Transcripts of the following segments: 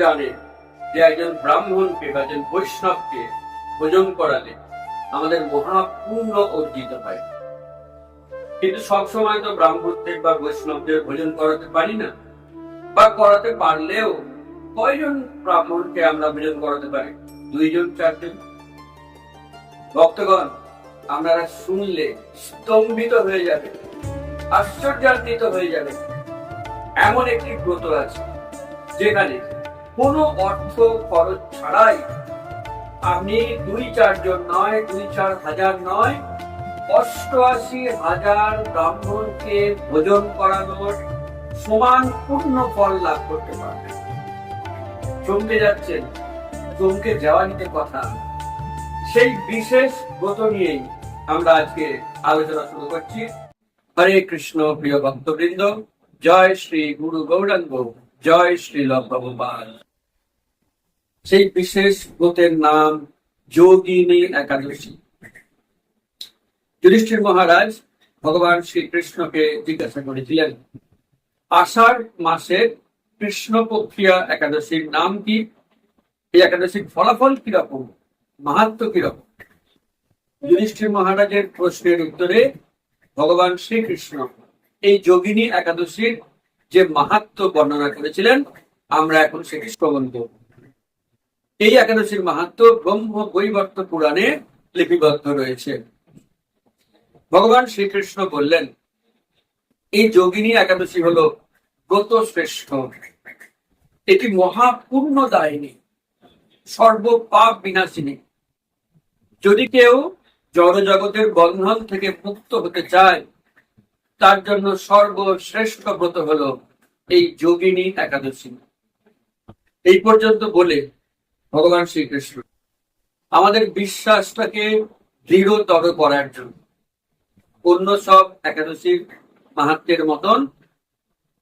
জানে যে একজন ব্রাহ্মণকে বা একজন বৈষ্ণবকে ভোজন করালে আমাদের মহাপুণ্য অর্জিত হয়। কিন্তু সবসময় তো ব্রাহ্মণদের বা বৈষ্ণবদের ভোজন করাতে পারি না, বা করাতে পারলেও কয়জন ব্রাহ্মণকে আমরা ভোজন করাতে পারি? 2 জন 4 জন। ভক্তগণ, আপনারা শুনলে স্তম্ভিত হয়ে যাবে, আশ্চর্যান্বিত হয়ে যাবে। এমন একটি ব্রত আছে যেখানে কোনো অর্থ খরচ ছাড়াই আপনি 2-4 জন নয়, 2-4 হাজার নয়, 88,000 ব্রাহ্মণকে ভোজন করানোর সমান পূর্ণ ফল লাভ করতে পারবেন। চমকে যাচ্ছেন? চমকে যাওয়া নিতে কথা। সেই বিশেষ ব্রত নিয়েই আমরা আজকে আলোচনা শুরু করছি। হরে কৃষ্ণ প্রিয় ভক্তবৃন্দ, জয় শ্রী গুরু গৌরাঙ্গ, জয় শ্রীল প্রভুপাদ। সেই বিশেষ ব্রতের নাম যোগিনী একাদশী। যুধিষ্ঠির মহারাজ ভগবান শ্রীকৃষ্ণকে জিজ্ঞাসা করেছিলেন, আষাঢ় মাসের কৃষ্ণপক্ষিয়া একাদশীর নাম কি? এই একাদশীর ফলাফল কিরকম, মাহাত্ম্য কিরকম? যুধিষ্ঠির মহারাজের প্রশ্নের উত্তরে ভগবান শ্রীকৃষ্ণ এই যোগিনী একাদশীর যে মাহাত্ম্য বর্ণনা করেছিলেন, আমরা এখন সেটি শ্রবণ করব। এই একাদশীর মাহাত্ম্য ব্রহ্ম বৈবর্ত পুরাণে লিপিবদ্ধ রয়েছে। ভগবান শ্রীকৃষ্ণ বললেন, এই যোগিনী একাদশী হলো ব্রত শ্রেষ্ঠ, এটি মহাপুণ্যদায়িনী, সর্ব পাপ বিনাশিনী। যদি কেউ জড় জগতের বন্ধন থেকে মুক্ত হতে চায়, তার জন্য সর্বশ্রেষ্ঠ ব্রত হলো এই যোগিনী একাদশী। এই পর্যন্ত বলে ভগবান শ্রীকৃষ্ণ আমাদের বিশ্বাসটাকে দৃঢ়তর করার জন্য অন্য সব একাদশীর মাহাত্ম্যের মতন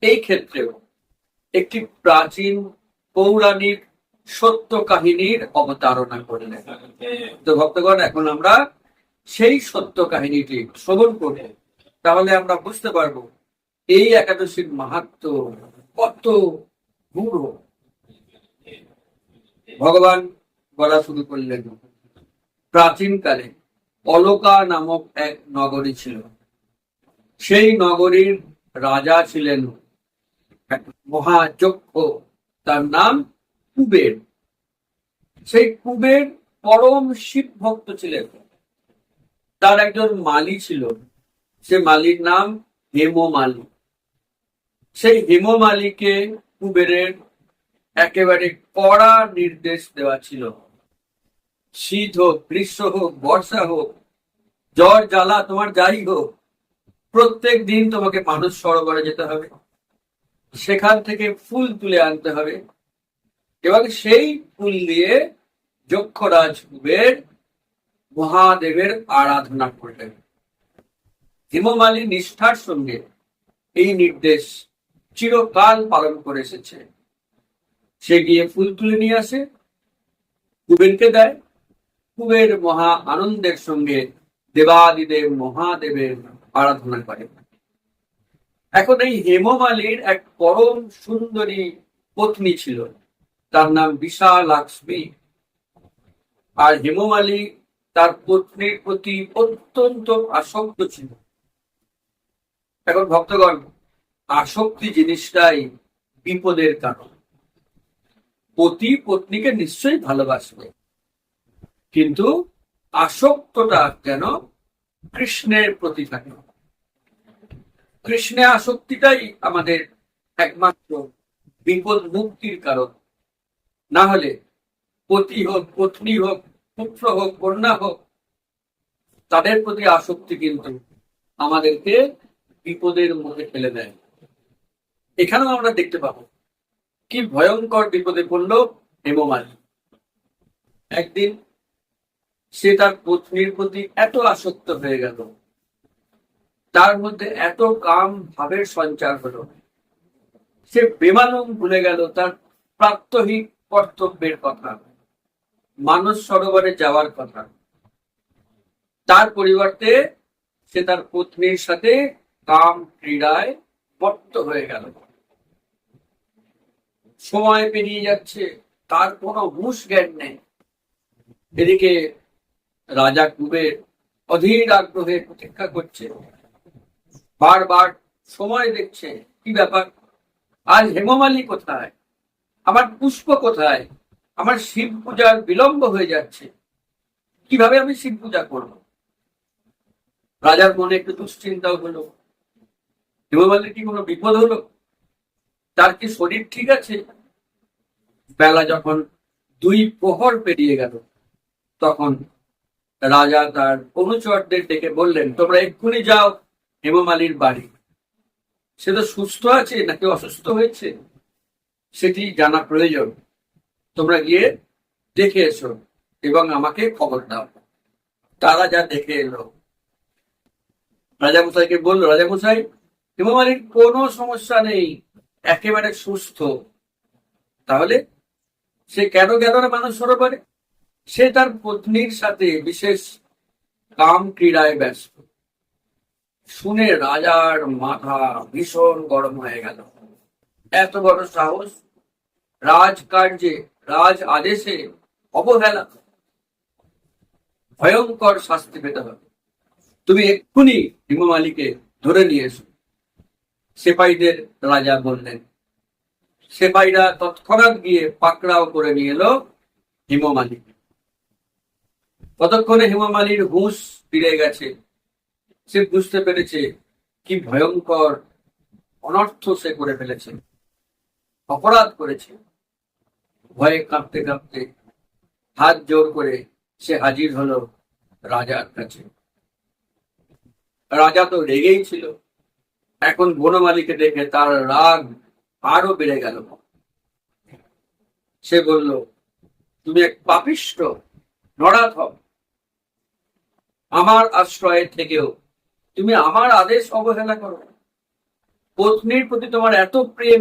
এই ক্ষেত্রেও একটি প্রাচীন পৌরাণিক সত্য কাহিনীর অবতারণা করলেন। তো ভক্তগণ, এখন আমরা সেই সত্য কাহিনীটি শ্রবণ করব, তাহলে আমরা বুঝতে পারবো এই একাদশীর মাহাত্ম্য কত গূঢ়। ভগবান বলা শুরু করলেন, প্রাচীনকালে অলকা নামক এক নগরী ছিল। সেই নগরীর রাজা ছিলেন এক মহাযক্ষ, তার নাম কুবের। সেই কুবের পরম শিব ভক্ত ছিলেন। তার একজন মালি ছিল, সে মালির নাম হেমমালি। সেই হেমমালিকে কুবেরের একেবারে কড়া নির্দেশ দেওয়া ছিল, শীত হোক, গ্রীষ্ম হোক, বর্ষা হোক, জ্বর জ্বালা তোমার যাই হোক, প্রত্যেক দিন তোমাকে মানস সরোবরে যেতে হবে, সেখান থেকে ফুল তুলে আনতে হবে, এবং সেই ফুল দিয়ে যক্ষরাজ কুবের মহাদেবের আরাধনা করলেন। হেমমালি নিষ্ঠার সঙ্গে এই নির্দেশ চিরকাল পালন করে এসেছে। সে গিয়ে ফুল তুলে নিয়ে আসে, কুবেরকে দেয়। কুবের মহা আনন্দের সঙ্গে দেবাদিদেব মহাদেবের আরাধনা করে। এখন এই হেমমালির এক পরম সুন্দরী পত্নী ছিল, তার নাম বিশালাক্ষ্মী। আর হেমমালি তার পত্নীর প্রতি অত্যন্ত আসক্ত ছিল। এখন ভক্তগণ, আসক্তি জিনিসটাই বিপদের কারণ। পতি পত্নীকে নিশ্চয়ই ভালোবাসবে, কিন্তু আসক্তটা যেন কৃষ্ণের প্রতি থাকে। কৃষ্ণে আসক্তিটাই আমাদের একমাত্র বিপদ মুক্তির কারণ। না হলে পতি হোক, পত্নী হোক, পুত্র হোক, কন্যা হোক, তাদের প্রতি আসক্তি কিন্তু আমাদেরকে বিপদের মুখে ফেলে দেয়। এখানেও আমরা দেখতে পাবো কি ভয়ঙ্কর বিপদে পড়ল হেমমালি। একদিন সে তার পত্নীর প্রতি এত আসক্ত হয়ে গেল, তার মধ্যে এত কাম ভাবের সঞ্চার হলো, সে বেমালুম ভুলে গেল তার প্রাত্যহিক কর্তব্যের কথা, মানস সরোবরে যাওয়ার কথা। তার পরিবর্তে সে তার পত্নীর সাথে কাম ক্রীড়ায় মত্ত হয়ে গেল। সময় পেরিয়ে যাচ্ছে, তার কোনো হুঁশ জ্ঞান নেই। এদিকে রাজা কুবের অধীর আগ্রহে প্রতীক্ষা করছে, বারবার সময় দেখছে, কি ব্যাপার, আজ হেমমালী কোথায়, আমার পুষ্প কোথায়, আমার শিব পূজার বিলম্ব হয়ে যাচ্ছে, কিভাবে আমি শিব পূজা করব। রাজার মনে একটু দুশ্চিন্তাও হলো, হেমমালীর কি কোনো বিপদ হলো, তার কি শরীর ঠিক আছে। বেলা যখন 2 প্রহর পেরিয়ে গেল, তখন রাজা তার অনুচরদের ডেকে বললেন, তোমরা এক্ষুনি যাও হেমমালীর বাড়ি, সে তো সুস্থ আছে নাকি অসুস্থ হয়েছে সেটি জানা প্রয়োজন, তোমরা গিয়ে দেখে এসো এবং আমাকে খবর দাও। তারা যা দেখে এলো, রাজামশাইকে বললো, রাজামশাই, হেমমালীর কোনো সমস্যা নেই, একেবারে সুস্থ। তাহলে সে কেন গেল না মানস সরোবরে? সে তার পত্নীর সাথে বিশেষ কাম ক্রীড়ায় ব্যস্ত। শুনে রাজার মাথা ভীষণ গরম হয়ে গেল। এত বড় সাহস, রাজকার্যে রাজ আদেশে অবহেলা, ভয়ঙ্কর শাস্তি পেতে হবে। তুমি এক্ষুনি হেমমালীকে ধরে নিয়ে এসো। সেপাইদের রাজা বললেন। সেপাইরা তৎক্ষণাৎ গিয়ে পাকড়াও করে নিয়ে এলো হেমমালী। ততক্ষণে হেমমালীর হুঁশ ফিরে গেছে, সে বুঝতে পেরেছে কি ভয়ঙ্কর অনর্থ সে করে ফেলেছে, অপরাধ করেছে। ভয়ে কাঁপতে কাঁপতে হাত জোর করে সে হাজির হলো রাজার কাছে। রাজা তো রেগেই ছিল, এখন বনমালীকে দেখে তার রাগ আরো বেড়ে গেল। সে বলল, তুমি এক পাপিষ্ঠ, নরাধম, আমার আশ্রয়ে থেকেও তুমি আমার আদেশ অবহেলা করো। পত্নীর প্রতি তোমার এত প্রেম,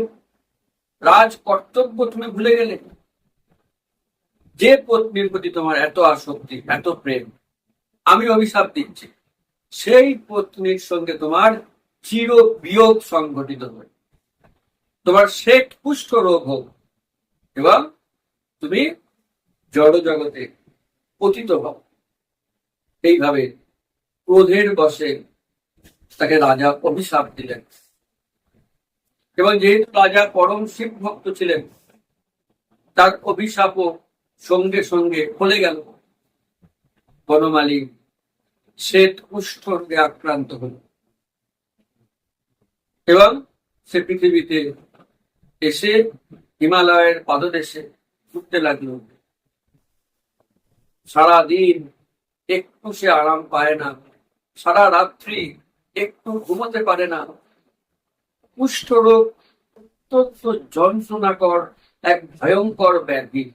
রাজ কর্তব্য তুমি ভুলে গেলে। যে পত্নীর প্রতি তোমার এত আসক্তি, এত প্রেম, আমি অভিশাপ দিচ্ছি, সেই পত্নীর সঙ্গে তোমার চির বিয়োগ সংঘটিত হয়, তোমার শেঠ কুষ্ঠ রোগ হোক এবং তুমি জড় জগতে পতিত হও। এইভাবে ক্রোধের বশে তাকে রাজা অভিশাপ দিলেন। এবং যেহেতু রাজা পরম শিব ভক্ত ছিলেন, তার অভিশাপও সঙ্গে সঙ্গে ফলে গেল। বনমালী শ্বেত কুষ্ঠ রোগে আক্রান্ত হল এবং সে পৃথিবীতে এসে হিমালয়ের পাদদেশে ঘুরতে লাগলো। সারাদিন একটু সে আরাম পায় না, সারা রাত্রি একটু ঘুমোতে পারে না। কুষ্ঠরোগ অত্যন্ত যন্ত্রণাকর এক ভয়ঙ্কর ব্যাধি।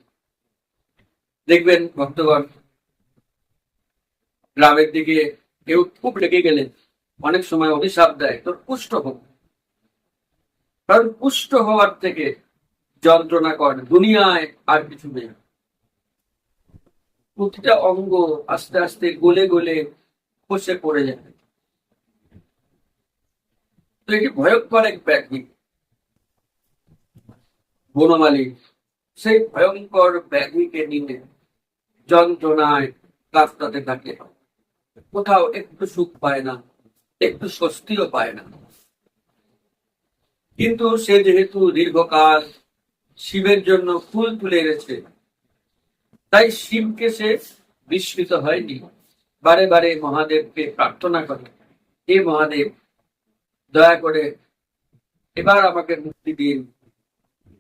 দেখবেন ভক্তগণ, গ্রামের দিকে কেউ খুব রেগে গেলে অনেক সময় অভিশাপ দেয়, তোর কুষ্ঠ হোক। কারণ কুষ্ঠ হওয়ার থেকে যন্ত্রণাকর দুনিয়ায় আর কিছু নেই। প্রতিটা অঙ্গ আস্তে আস্তে গলে গলে খসে পড়ে যায়। তো এটি ভয়ঙ্কর এক ব্যাধি। বনমালী সেই ভয়ঙ্কর ব্যাধিকে নিয়ে যন্ত্রণায় কাঁপতে থাকে, কোথাও একটু সুখ পায় না, একটু স্বস্তিও পায় না। কিন্তু সে যেহেতু দীর্ঘকাল শিবের জন্য ফুল তুলে এনেছে, তাই শিবকে সে বিস্মিত হয়নি। বারে বারে মহাদেবকে প্রার্থনা করে, হে মহাদেব, দয়া করে এবার আমাকে মুক্তি দিন,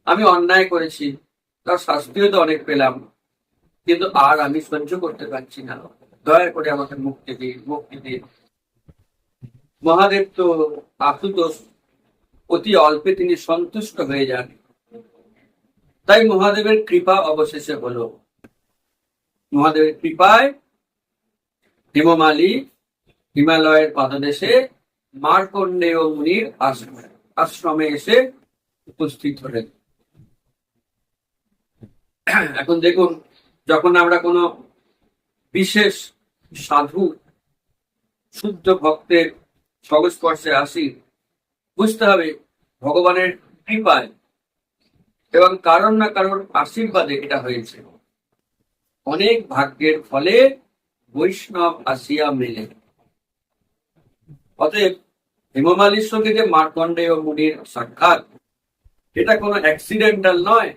আমি অন্যায় করেছি, তার শাস্তিও তো অনেক পেলাম, কিন্তু আর আমি সহ্য করতে পারছি না, দয়া করে আমাকে মুক্তি দিন, মুক্তি দিন। মহাদেব তো আশুতোষ, অতি অল্পে তিনি সন্তুষ্ট হয়ে যান। তাই মহাদেবের কৃপা অবশেষে হলো। মহাদেবের কৃপায় হেমমালী হিমালয়ের পাদদেশে মার্কণ্ডেয় মুনির আশ্রমে এসে উপস্থিত হলেন। এখন দেখুন, যখন আমরা কোনো বিশেষ সাধু শুদ্ধ ভক্তের সংস্পর্শে আসি, বুঝতে হবে ভগবানের কৃপায় এবং কারণ না কারোর আশীর্বাদে এটা হয়েছে। অনেক ভাগ্যের ফলে বৈষ্ণব আসিয়া মেলে। অতএব হেমমালির সঙ্গে যে মার্কণ্ডেয় মুনির সাক্ষাৎ, এটা কোনো অ্যাক্সিডেন্টাল নয়,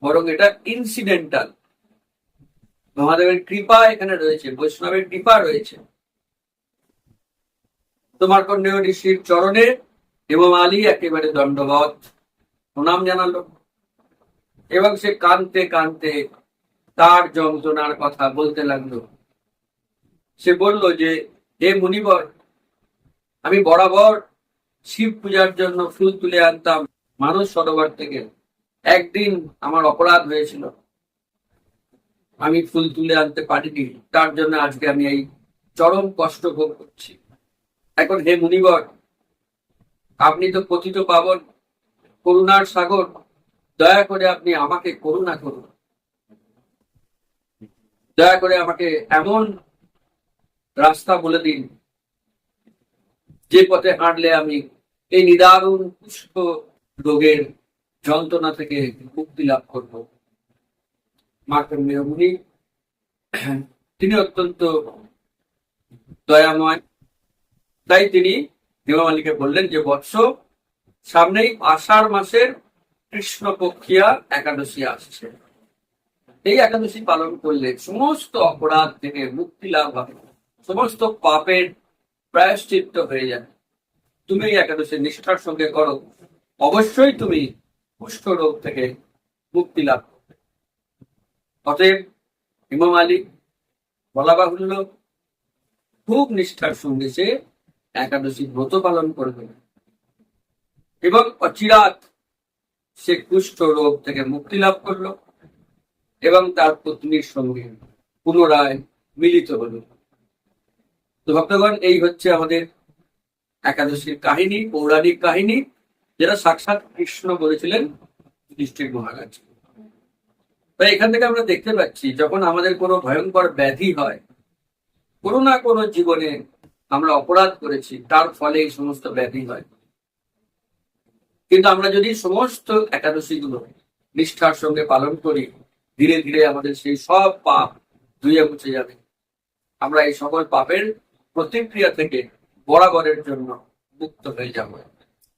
বরং এটা ইনসিডেন্টাল। মহাদেবের কৃপা এখানে রয়েছে, বৈষ্ণবের কৃপা রয়েছে। তো মার্কণ্ডেয় ঋষির চরণে হেমমালি একেবারে দণ্ডবত প্রণাম জানালো এবং সে কাঁদতে কাঁদতে তার যন্ত্রণার কথা বলতে লাগলো। সে বলল যে, হে মুনিবর, আমি বরাবর শিব পূজার জন্য ফুল তুলে আনতাম মানস সরোবর থেকে। একদিন আমার অপরাধ হয়েছিল, আমি ফুল তুলে আনতে পারিনি, তার জন্য আজকে আমি এই চরম কষ্ট ভোগ করছি। এখন হে মুনিবর, আপনি তো পতিত পাবন, করুণার সাগর, দয়া করে আপনি আমাকে করুণা করুন। দয়া করে আমাকে এমন রাস্তা বলে দিন যে পথে হাঁটলে আমি এই নিদারুণ কুষ্ঠ রোগের যন্ত্রণা থেকে মুক্তি লাভ করব। মার্কণ্ডেয় মুনি তিনি অত্যন্ত দয়াময়, তাই তিনি হেমমালিকে বললেন যে, বৎস, সামনেই আষাঢ় মাসের কৃষ্ণপক্ষিয়া একাদশী আসছে। এই একাদশী পালন করলে সমস্ত অপরাধ থেকে মুক্তি লাভ হবে, সমস্ত পাপের প্রায়শ্চিত্ত হয়ে যাবে। তুমি এই একাদশী নিষ্ঠার সঙ্গে করো, অবশ্যই তুমি কুষ্ঠ রোগ থেকে মুক্তি লাভ করবে। অতএব হেমমালি বলা বাহুল্য খুব নিষ্ঠার সঙ্গে সে একাদশী ব্রত পালন করবে এবং অচিরাত সে কুষ্ঠ রোগ থেকে মুক্তি লাভ করলো এবং তার পত্নীর সঙ্গে পুনরায় মিলিত হলো। তো ভক্তগণ, এই হচ্ছে আমাদের একাদশীর কাহিনী, পৌরাণিক কাহিনী, যেটা সাক্ষাৎ কৃষ্ণ বলেছিলেন যুধিষ্ঠির মহারাজ। তাই এখান থেকে আমরা দেখতে পাচ্ছি, যখন আমাদের কোনো ভয়ঙ্কর ব্যাধি হয়, কোনো না কোনো জীবনে আমরা অপরাধ করেছি, তার ফলে এই সমস্ত ব্যাধি হয়। কিন্তু আমরা যদি সমস্ত একাদশী গুলো নিষ্ঠার সঙ্গে পালন করি, ধীরে ধীরে আমাদের সেই সব পাপ ধুয়ে মুছে যাবে। আমরা এই সকল পাপের প্রতিক্রিয়া থেকে বরাবরের জন্য মুক্ত হয়ে যাব।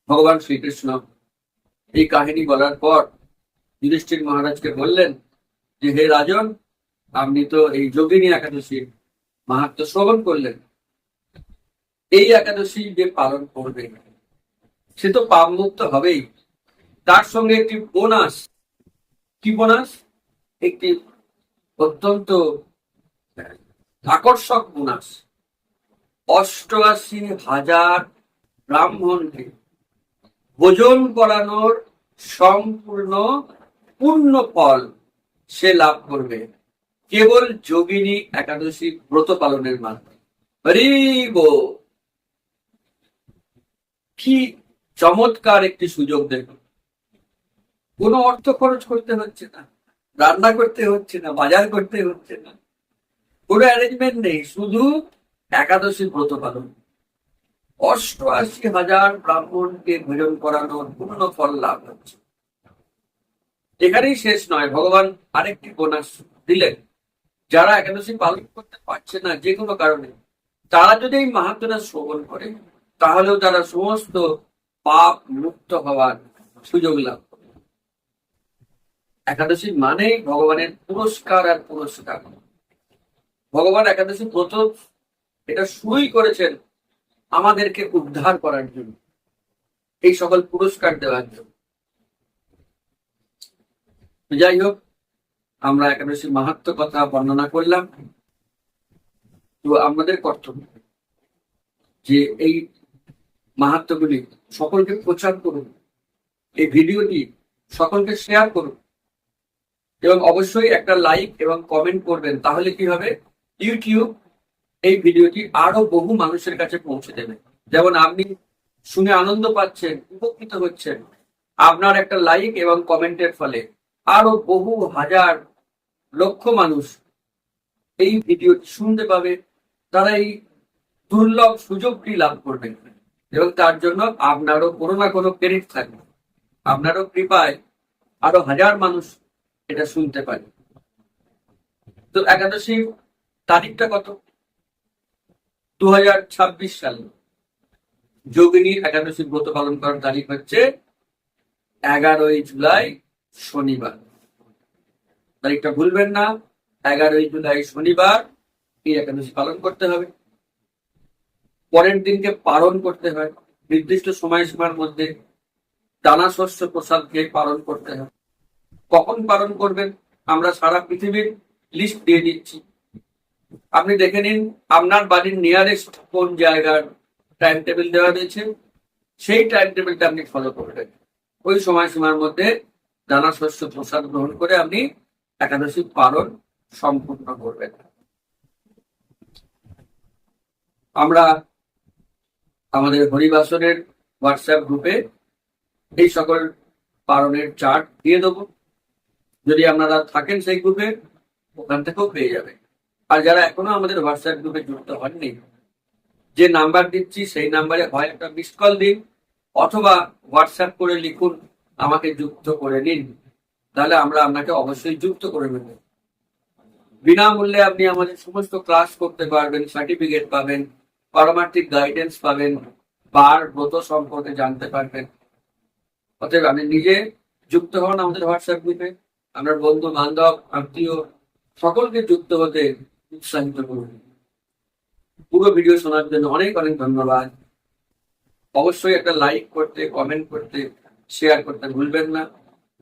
ভগবান শ্রীকৃষ্ণ এই কাহিনী বলার পর যুধিষ্ঠির মহারাজকে বললেন যে, হে রাজন, আপনি তো এই যোগিনী একাদশীর মাহাত্ম্য শ্রবণ করলেন। এই একাদশী যে পালন করবে সে তো পাপ মুক্ত হবেই, তার সঙ্গে একটি বোনাস। কি বোনাস? একটি অত্যন্ত আকর্ষক বোনাস। 88,000 ব্রাহ্মণকে ভোজন করানোর সম্পূর্ণ পূর্ণ ফল সে লাভ করবে কেবল যোগিনী একাদশী ব্রত পালনের মাধ্যমে। হরি বল! কি চমৎকার একটি সুযোগ! দেখুন, কোনো অর্থ খরচ করতে হচ্ছে না, রান্না করতে হচ্ছে না, বাজার করতে হচ্ছে না, কোনো অ্যারেঞ্জমেন্ট নেই, শুধু একাদশী ব্রত পালন। 88,000 ব্রাহ্মণকে ভোজন করানোর পূর্ণ ফল লাভ হচ্ছে। এখানেই শেষ নয়, ভগবান আরেকটি বোনাস দিলেন। যারা একাদশী পালন করতে পারছে না যে কোনো কারণে, তারা যদি এই মাহাত্ম্যটা শ্রবণ করে, তাহলেও তারা সমস্ত পাপ মুক্ত হওয়ার সুযোগ লাভ করে। একাদশী মানেই ভগবানের পুরস্কার আর পুরস্কার। ভগবান একাদশী ব্রত এটা শুরুই করেছেন আমাদেরকে উদ্ধার করার জন্য, এই সকল পুরস্কার দেওয়ার জন্য। যাই হোক, আমরা একাদশী মাহাত্ম্য কথা বর্ণনা করলাম। তো আমাদের কর্তব্য যে এই মাহাত্ম্যগুলি সকলকে প্রচার করুন, এই ভিডিওটি সকলকে শেয়ার করুন এবং অবশ্যই একটা লাইক এবং কমেন্ট করবেন। তাহলে কি হবে, ইউটিউব এই ভিডিওটি আরো বহু মানুষের কাছে পৌঁছে দেবে। যেমন আপনি শুনে আনন্দ পাচ্ছেন, উপকৃত হচ্ছেন, আপনার একটা লাইক এবং কমেন্টের ফলে আরো বহু হাজার লক্ষ মানুষ এই ভিডিওটি শুনতে পাবে। তারা এই দুর্লভ সুযোগটি লাভ করবেন এবং তার জন্য আপনারও কোনো না কোনো ক্রেডিট থাকবে। আপনারও কৃপায় আরো হাজার মানুষ এটা শুনতে পারে। তো একাদশী তারিখটা কত? 2026 সাল। যোগিনী একাদশী ব্রত পালন করার তারিখ হচ্ছে 11ই জুলাই, শনিবার। তারিখটা ভুলবেন না, 11ই জুলাই শনিবার এই একাদশী পালন করতে হবে। পরের দিনকে পালন করতে হয়, নির্দিষ্ট সময়সীমার মধ্যে দানা শস্য প্রসাদ খেয়ে পালন করতে হয়। কখন পালন করবেন আমরা সারা পৃথিবীর লিস্ট দিয়ে দিচ্ছি, আপনি দেখে নিন আপনার বাড়ির নিয়ারেস্ট কোন জায়গার টাইম টেবিল দেওয়া রয়েছে, সেই টাইম টেবিলটা আপনি ফলো করবেন। ওই সময়সীমার মধ্যে দানা শস্য প্রসাদ গ্রহণ করে আপনি একাদশী পালন সম্পূর্ণ করবেন। আমরা আমাদের হরিবাসনের হোয়াটসঅ্যাপ গ্রুপে এই সকল পালনের চার্ট দিয়ে দেবো, যদি আপনারা থাকেন সেই গ্রুপে ওখান থেকেও পেয়ে যাবেন। আর যারা এখনো আমাদের হোয়াটসঅ্যাপ গ্রুপে যুক্ত হননি, যে নাম্বার দিচ্ছি সেই নাম্বারে হয় একটা মিসড কল দিন, অথবা হোয়াটসঅ্যাপ করে লিখুন আমাকে যুক্ত করে নিন, তাহলে আমরা আপনাকে অবশ্যই যুক্ত করে নেব। বিনামূল্যে আপনি আমাদের সমস্ত ক্লাস করতে পারবেন, সার্টিফিকেট পাবেন, পারমার্থিক গাইডেন্স পাবেন, বার ব্রত সম্পর্কে জানতে পারবেন। অতএব আপনি নিজে যুক্ত হন আমাদের হোয়াটসঅ্যাপ গ্রুপে, আপনার বন্ধু বান্ধব আত্মীয় সকলকে যুক্ত হতে উৎসাহিত করুন। পুরো ভিডিও শোনার জন্য অনেক অনেক ধন্যবাদ। অবশ্যই একটা লাইক করতে, কমেন্ট করতে, শেয়ার করতে ভুলবেন না।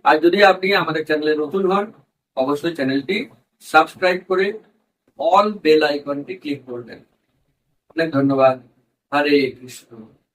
আর যদি আপনি আমাদের চ্যানেলে নতুন হন, অবশ্যই চ্যানেলটি সাবস্ক্রাইব করে অল বেল আইকনটি ক্লিক করবেন। অনেক ধন্যবাদ। হরে কৃষ্ণ।